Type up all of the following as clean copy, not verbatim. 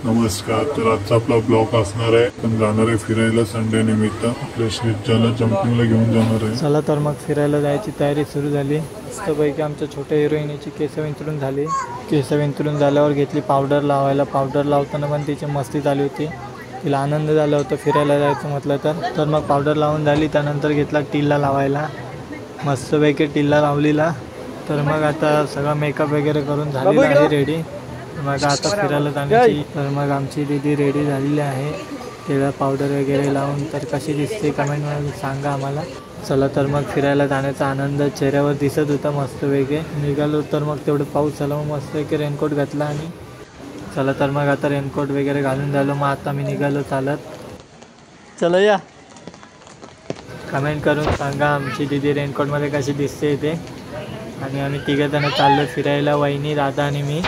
नमस्कार. तर आजचा आपला ब्लॉग असणार आहे. आपण जाणार आहे फिरायला संडे निमित्त. आपल्या श्रीजाला जम्पिंगला घेऊन जाणार आहे. चला तर मग फिरायला जायची तयारी सुरू झाली. मस्तपैकी आमच्या छोट्या हिरोईनीची केस विंचरून झाली. केस विंचरून झाल्यावर घेतली पावडर लावायला. पावडर लावताना पण तिची मस्ती चालू होती. तिला आनंद झाला होता फिरायला जायचं म्हटलं तर मग पावडर लावून झाली. त्यानंतर घेतला टिल्ला लावायला. मस्तपैकी टिल्ला लावलेला. तर मग आता सगळा मेकअप वगैरे करून झालेला आहे रेडी. मग आता फिरायला जाण्याची. तर मग आमची दीदी रेडी झालेली आहे. तिला पावडर वगैरे लावून. तर कशी दिसते कमेंटमध्ये सांगा आम्हाला. चला तर मग फिरायला जाण्याचा आनंद चेहऱ्यावर दिसत होता मस्तपैकी. निघालो तर मग तेवढं पाऊस झाला. मग मस्तपैकी रेनकोट घातला आणि चला तर मग आता रेनकोट वगैरे घालून झालो. मग आता मी निघालो चालत. चला या कमेंट करून सांगा आमची दीदी रेनकोटमध्ये कशी दिसते ते. आणि आम्ही तिघंजणं चाललो फिरायला. वहिनी, दादा आणि मी.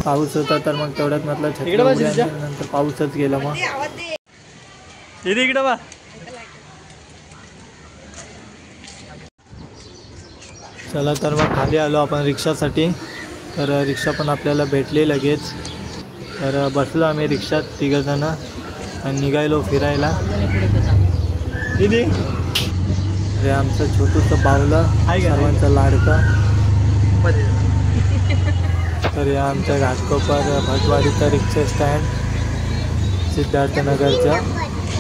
पाऊस होता तर मग तेवढ्यात म्हटलं छत्री नंतर पाऊसच गेला. मग दीदी इकडं बा. चला तर मग खाली आलो आपण रिक्षासाठी. तर रिक्षा पण आपल्याला भेटली लगेच. तर बसलो आम्ही रिक्षात तिघंजणं आणि निघालो फिरायला. दीदी अरे आमचं छोटूचं बावलं सर्वांचं लाडकं. तर या आमच्या घाटकोपर भटवाडीचा रिक्षा स्टँड सिद्धार्थनगरचा.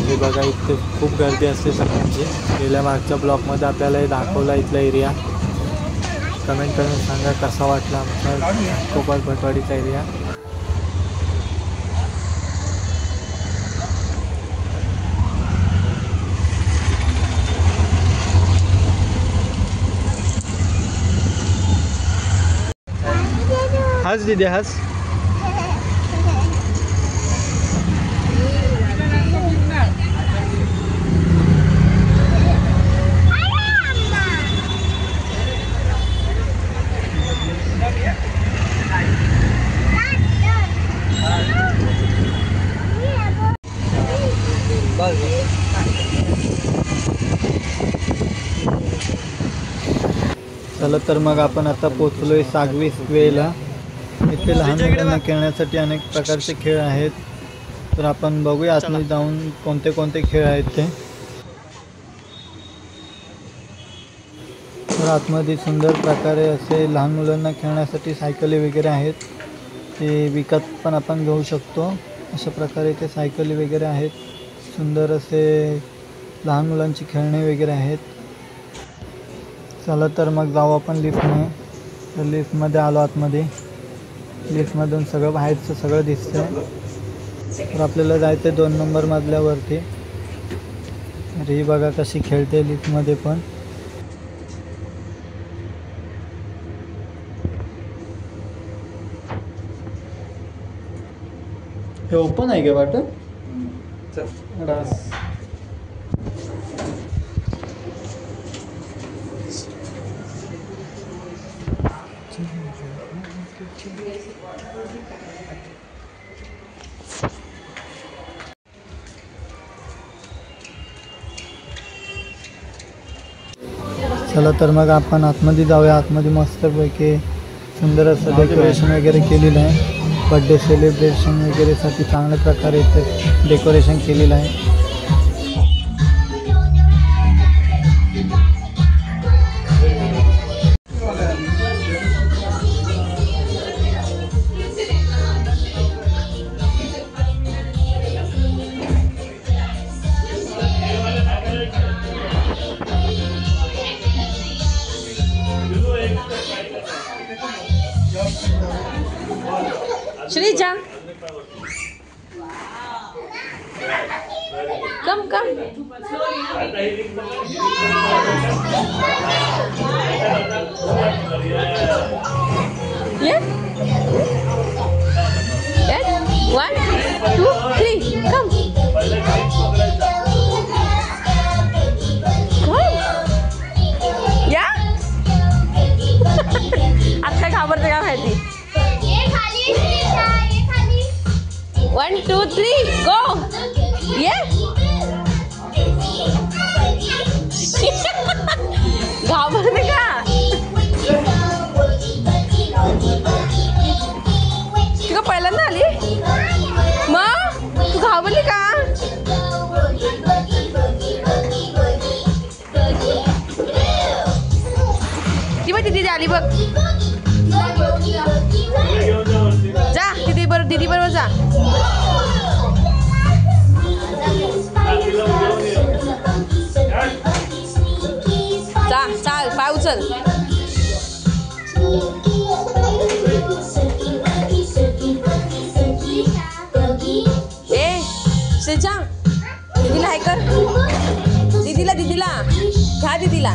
हे बघा इथे खूप गर्दी असते सगळ्यांची. गेल्या मागच्या ब्लॉकमध्ये आपल्याला हे दाखवला इथला एरिया. कमेंट करून सांगा कसा वाटला आमचा घाटकोपर भटवाडीचा एरिया. हस दीदी हस. चला तर मग आपण आता पोचलोय सागवी स्क्वेअरला. इथे लहान मुलांना खेळण्यासाठी अनेक प्रकारचे खेळ आहेत. तर आपण बघूया आतमध्ये जाऊन कोणते कोणते खेळ आहेत ते. तर आतमध्ये सुंदर प्रकारे असे लहान मुलांना खेळण्यासाठी सायकली वगैरे आहेत. ते विकत पण आपण घेऊ शकतो. अशा प्रकारे ते सायकली वगैरे आहेत. सुंदर असे लहान मुलांची खेळणे वगैरे आहेत. चला तर मग जाऊ आपण लिफ्टने. तर लिफ्टमध्ये आलो आतमध्ये. लिफ्टमधून सगळं बाहेरचं सगळं दिसतं. तर आपल्याला जायचं आहे 2 नंबर मजल्यावरती. अरे ही बघा कशी खेळते लिफ्टमध्ये पण. हे ओपन आहे का वाटत. चला तर मग आपण आतमध्ये जाऊया. आतमध्ये मस्तपैकी सुंदर असं डेकोरेशन वगैरे केलेलं आहे. बड्डे सेलिब्रेशन वगैरेसाठी चांगल्या प्रकारे इथे डेकोरेशन केलेलं आहे. श्रीजा कम कम. Yes. Yes. 1, 2, 3. Come. Come. Yeah. आज काय घाबरते का माहिती. 1, 2, 3, go! Yeah! घाबरते का? तुला पहिल्यांदा आली? जवळ जा. चाल पाय उचल. श्रीजा दीदीला हाय कर. दीदीला घ्या दीदीला.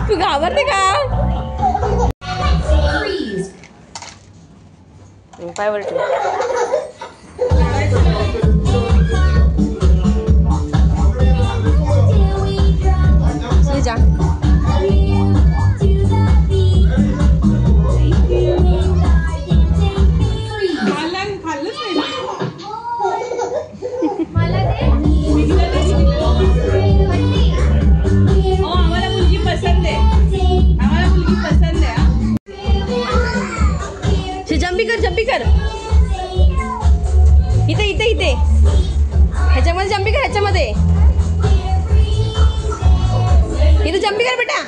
तू घाबरते का? पायवर ठेव. जा. जंपी कर. इथे ह्याच्यामध्ये जंपी कर. ह्याच्यामध्ये इथे जंपी कर बेटा.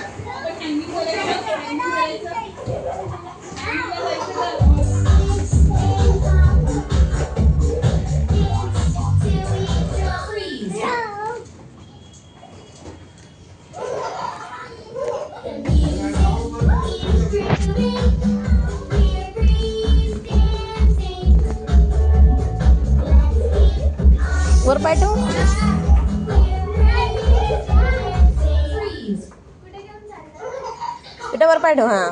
वर पाय ठेव. बेटा वर पाय ठेव. हा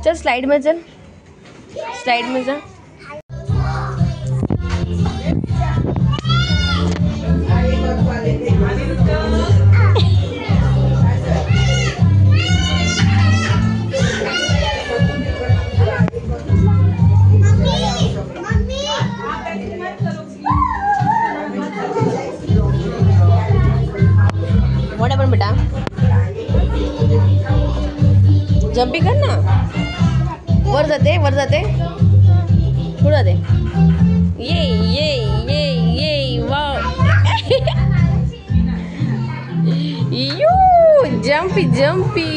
चल स्लाइड में चल. स्लाइड में जा. पण बेटा जंपी कर ना. वर जाते पुढे जाते. ये वाव. You jumpy.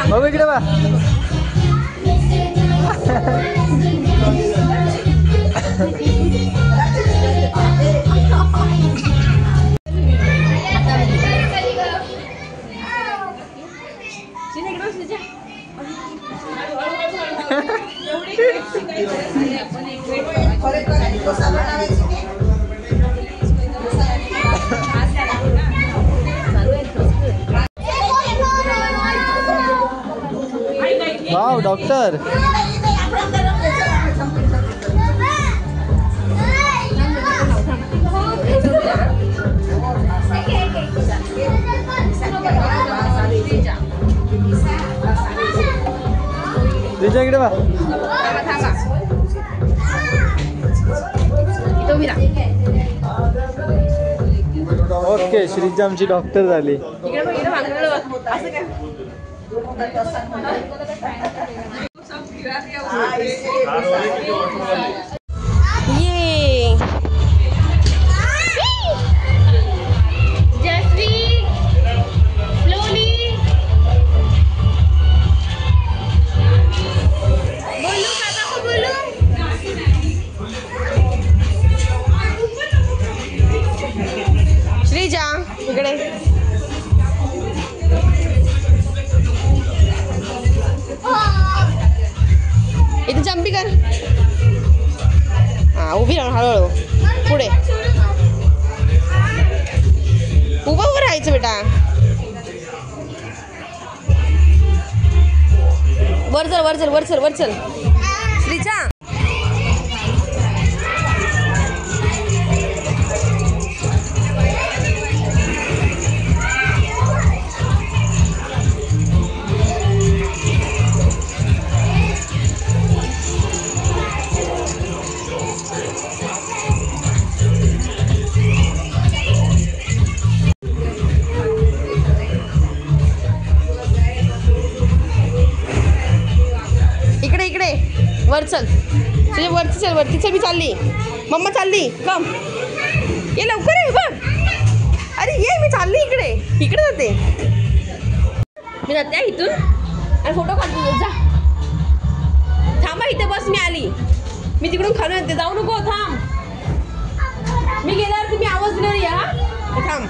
बाबू इकडे बा. Wow doctor. श्रीजा इकडे बा. ओके, श्रीजा आमची डॉक्टर झाली. श्रीजा इकडे. इथे जंपी कर. हा, उभी राहून हळूहळू पुढे. उभं राहायचं बेटा. वर चल वर चल वर चल वर चल. श्रीजा वर चल. तुझ्या वरती चल वरती चल. मी चालली. मम्मा चालली. कम ये लवकर आहे बघ. अरे ये मी चालली इकडे. इकडे जाते मी. जाते इथून आणि फोटो काढतो. जा थांबा इथे बस. मी आली. मी तिकडून खाणं येते. जाऊ नको. थांब. मी गेल्यावर तुम्ही आवाज दिला या. थांब.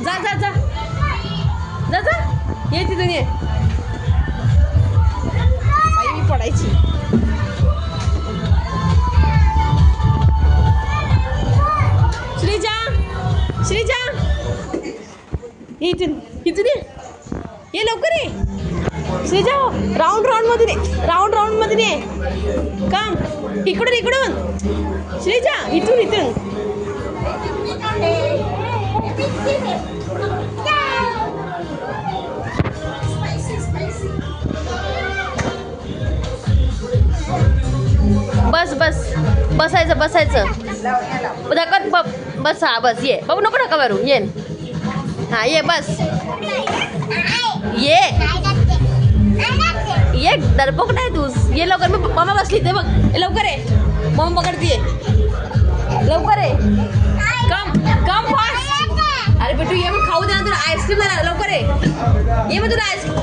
जा जा जा जा जा. ये तिथून ये. पडायची. श्रीजा श्रीजा इथून इथून ये लवकर ये. श्रीजा राऊंड राऊंड मधून ये. राऊंड राऊंड मधून ये. काम इकडून इकडून. श्रीजा इथून इथून. बस बस बसायचं बसायचं. धकत बस. हा बस ये. बघू नको नका मारू. ये. हा ये बस. ये ये डरपोक नाही तू. ये लवकर. मी मम्मा बसली ते बघ. लवकर आहे. मम्मा पकडतीये. लवकर आहे. कम कम फास्ट. अरे बेटू ये. मग खाऊ दे ना तुला. आईस्क्रीम द्या. लवकर आहे. ये मग तुला आईस्क्रीम.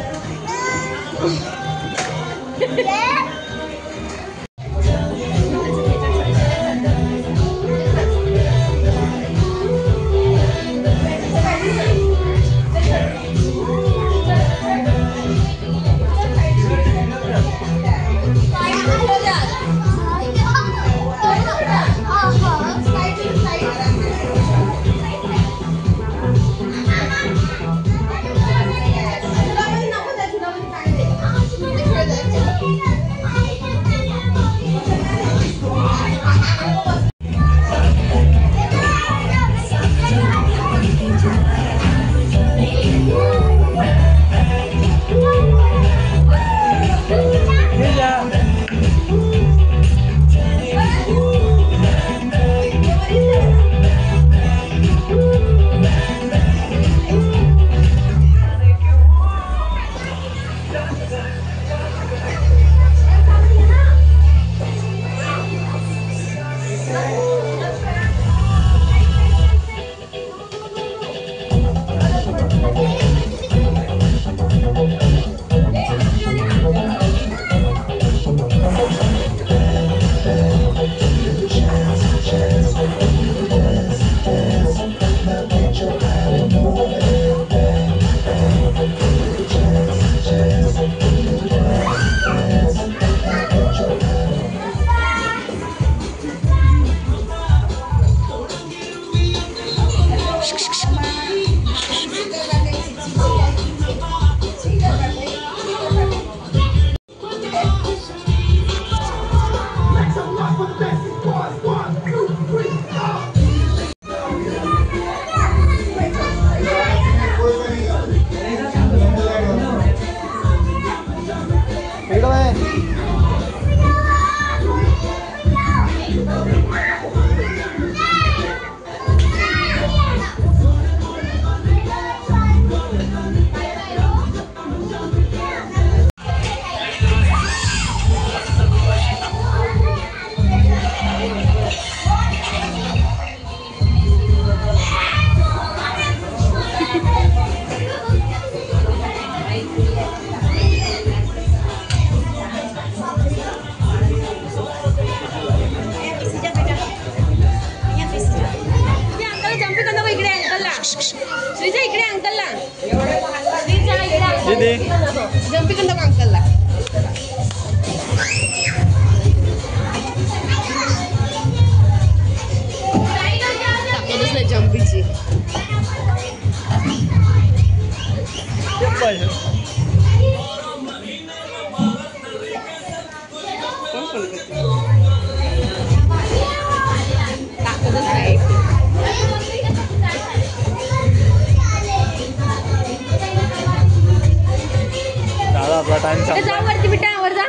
आपला टाइम जा वरती बेटा, वर जा,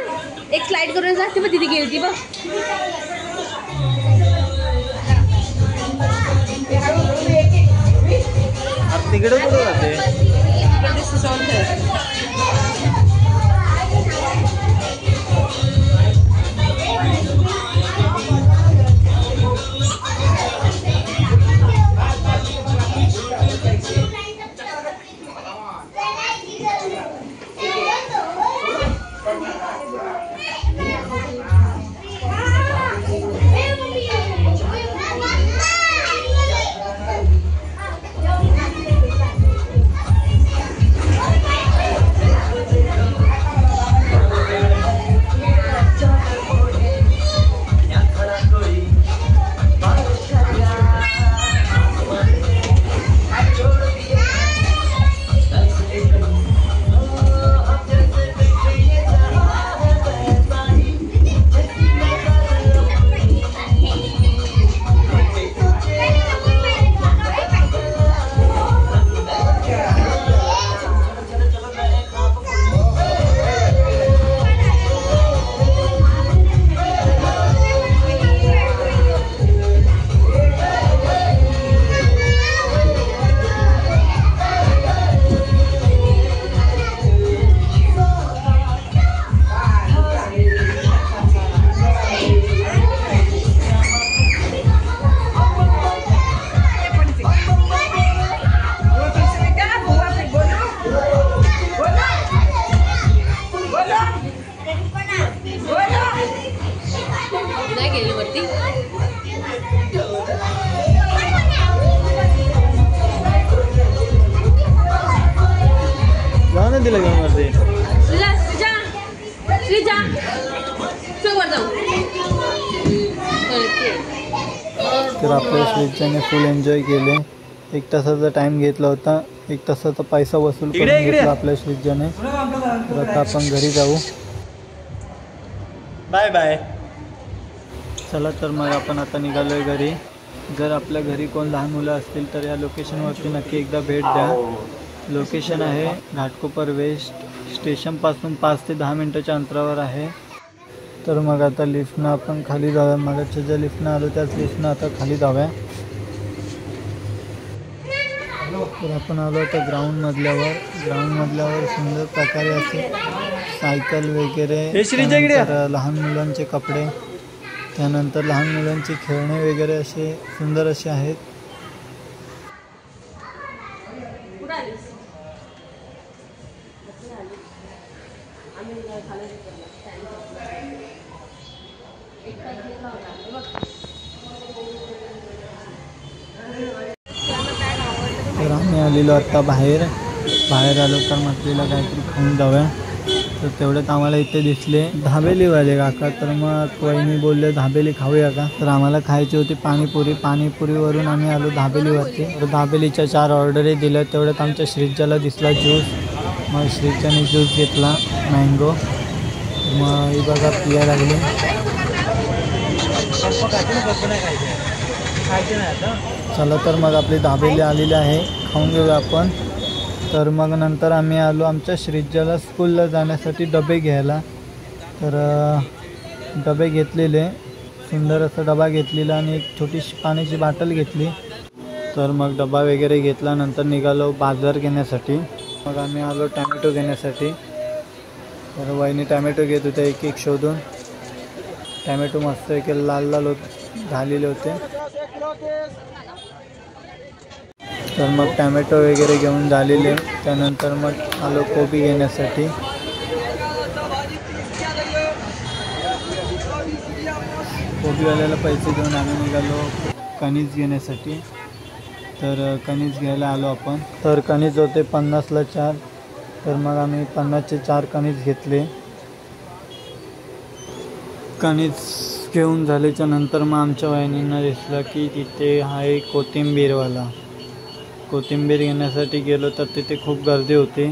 एक स्लाइड करून जा. ती बघ तिथे गेली ती बघ. तिकडे कुठे जाते? दिलं घेऊन वरती. तर आपल्या श्रीजाने फुल एन्जॉय केले. 1 तासाचा टाइम घेतला होता. 1 तासाचा पैसा वसूल करून घेतला आपल्या श्रीजाने. तर आता आपण घरी जाऊ. Bye bye. चला तर मग आपण आता निघालोय घरी. जर आपल्या घरी कोण लहान मुलं असतील तर या लोकेशनवरती नक्की एकदा भेट द्या. लोकेशन आहे घाटकोपर वेस्ट. स्टेशनपासून 5 ते 10 मिनटाच्या अंतरावर आहे. तर मग आता लिफ्टनं आपण खाली जाऊया. मागच्या ज्या लिफ्टनं आलो त्याच लिफ्टनं आता खाली जाऊया. तर आपण आलो आता ग्राउंडमधल्यावर. ग्राउंडमधल्यावर सुंदर प्रकारे असे सायकल वगैरे, त्यानंतर लहान मुलांचे कपडे, त्यानंतर लहान मुलांचे खेळणे वगैरे असे सुंदर असे आहेत. तर आम्ही आलेलो आता बाहेर आलो तर म्हटलेलं काहीतरी खाऊन जाऊया. तर तेवढ्यात आम्हाला इथे दिसले धाबेलीवाले काका. तर मग वहिनी बोलले धाबेली खाऊया का. तर आम्हाला खायची होती पाणीपुरीवरून आम्ही आलो धाबेलीवरती. तर धाबेलीच्या 4 ऑर्डरही दिल्या. तेवढ्यात आमच्या श्रीजाला दिसला ज्यूस. मग श्रीजाने ज्यूस घेतला मँगो. मग ही बघा पिया लागली. चला तर मग आपली दाबेली आलेली आहे, खाऊन घेऊया आपण. तर मग नंतर आम्ही आलो आमच्या श्रीजाला स्कूलला जाण्यासाठी डबे घ्यायला. तर डबे घेतलेले, सुंदर असा डबा घेतलेला आणि एक छोटीशी पाण्याची बाटल घेतली. तर मग डबा वगैरे घेतला. नंतर निघालो बाजार घेण्यासाठी. मग आम्ही आलो टॅमॅटो घेण्यासाठी. तर वहिनी टॅमॅटो घेत होत्या एक एक शोधून. टॅमॅटो मस्त एक लाल लाल झालेले होते. तर मग टॅमॅटो वगैरे घेऊन झालेले. त्यानंतर मग आलो कोबी घेण्यासाठी. कोबीवाल्याला पैसे देऊन आम्ही निघालो कणीस घेण्यासाठी. तर कणीस घ्यायला आलो आपण. तर कणीस होते 50ला 4. तर मग आम्ही 50चे 4 कणीस घेतले. कणीस घेऊन झाल्याच्या नंतर मग आमच्या वहिनींना दिसलं की तिथे आहे कोथिंबीरवाला. कोथिंबीर घेण्यासाठी गेलो तर तिथे खूप गर्दी होती.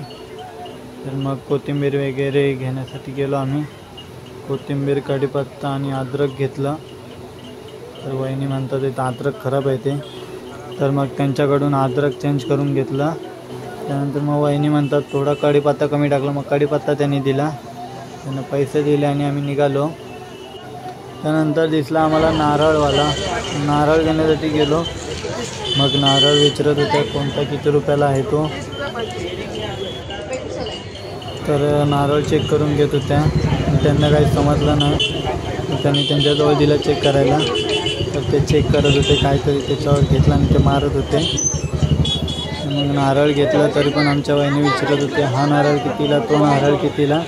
तर मग कोथिंबीर वगैरे घेण्यासाठी गेलो आम्ही. कोथिंबीर, कढीपत्ता आणि अद्रक घेतलं. तर वहिनी म्हणतात इथं अद्रक खराब आहे ते. तर मग त्यांच्याकडून अद्रक चेंज करून घेतला. त्यानंतर मग वहिनी म्हणतात थोडा कढीपत्ता कमी टाकला, मग कढीपत्ता त्यांनी दिला, त्यांना पैसे दिले आणि आम्ही निघालो. त्यानंतर दिसला आम्हाला नारळवाला, नारळ घेण्यासाठी गेलो. मग नारळ विचारत होते कोणता किती रुपयाला आहे तो. तर नारळ चेक करून घेत होत्या, त्यांना काही समजलं नाही. त्यांनी त्यांच्याजवळ दिलं चेक करायला, तर ते चेक करत होते काहीतरी त्याच्यावर घेतलं आणि ते मारत होते. मग नारळ घेतला तरी पण आमच्या वहिनी विचारत होते हा नारळ कितीला, तो नारळ कितीला,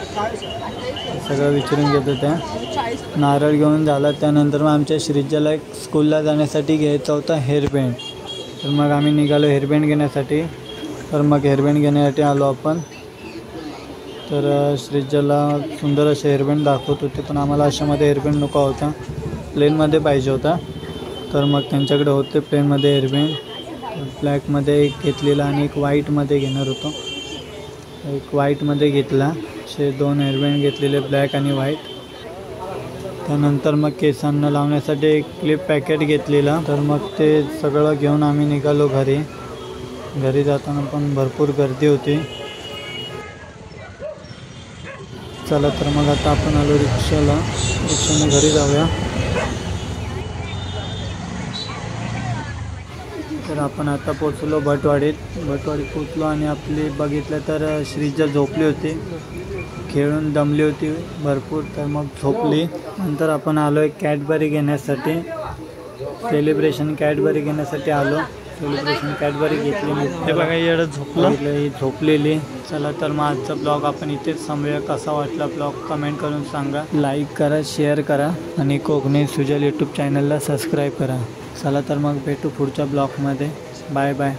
सगळं विचारून घेत होत्या. नारळ घेऊन झाला. त्यानंतर मग आमच्या श्रीजाला एक स्कूलला जाण्यासाठी घ्यायचा होता हेअरबँड. तर मग आम्ही निघालो हेअरबँड घेण्यासाठी. तर मग हेअरबँड घेण्यासाठी आलो आपण. तर श्रीजाला सुंदर असे हेअरबँड दाखवत होते, पण आम्हाला अशामध्ये हेअरबँड नको होता, प्लेनमध्ये पाहिजे होता. तर मग त्यांच्याकडे होते प्लेनमध्ये हेअरबँड. ब्लॅकमध्ये एक घेतलेला आणि एक व्हाईटमध्ये घेणार होतो. एक व्हाईटमध्ये घेतला, असे 2 हेअरबँड घेतलेले, ब्लॅक आणि व्हाईट. त्यानंतर मग केसांना लावण्यासाठी एक क्लिप पॅकेट घेतलेला. तर मग ते सगळं घेऊन आम्ही निघालो घरी. घरी जाताना पण भरपूर गर्दी होती. चला तर मग आता आपण आलो रिक्षाने घरी जाऊया. तर आपण आता पोचलो भटवाडीत पोचलो आणि आपली बघितलं तर श्रीजा झोपली होती, खेळून दमली होती भरपूर, तर मग झोपली. नंतर आपण आलो एक कॅडबरी घेण्यासाठी, सेलिब्रेशन कॅडबरी घेण्यासाठी आलो. सेलिब्रेशन कॅडबरी घेतली. हे बघा येडं झोपलं, ही झोपलेली. चला तर मग आजचा ब्लॉग आपण इथेच थांबूया. कसा वाटला ब्लॉग कमेंट करून सांगा, लाईक करा, शेअर करा आणि कोकणी सुजल यूट्यूब चॅनलला सबस्क्राईब करा. चला तर मग भेटू पुढच्या ब्लॉगमध्ये. Bye bye.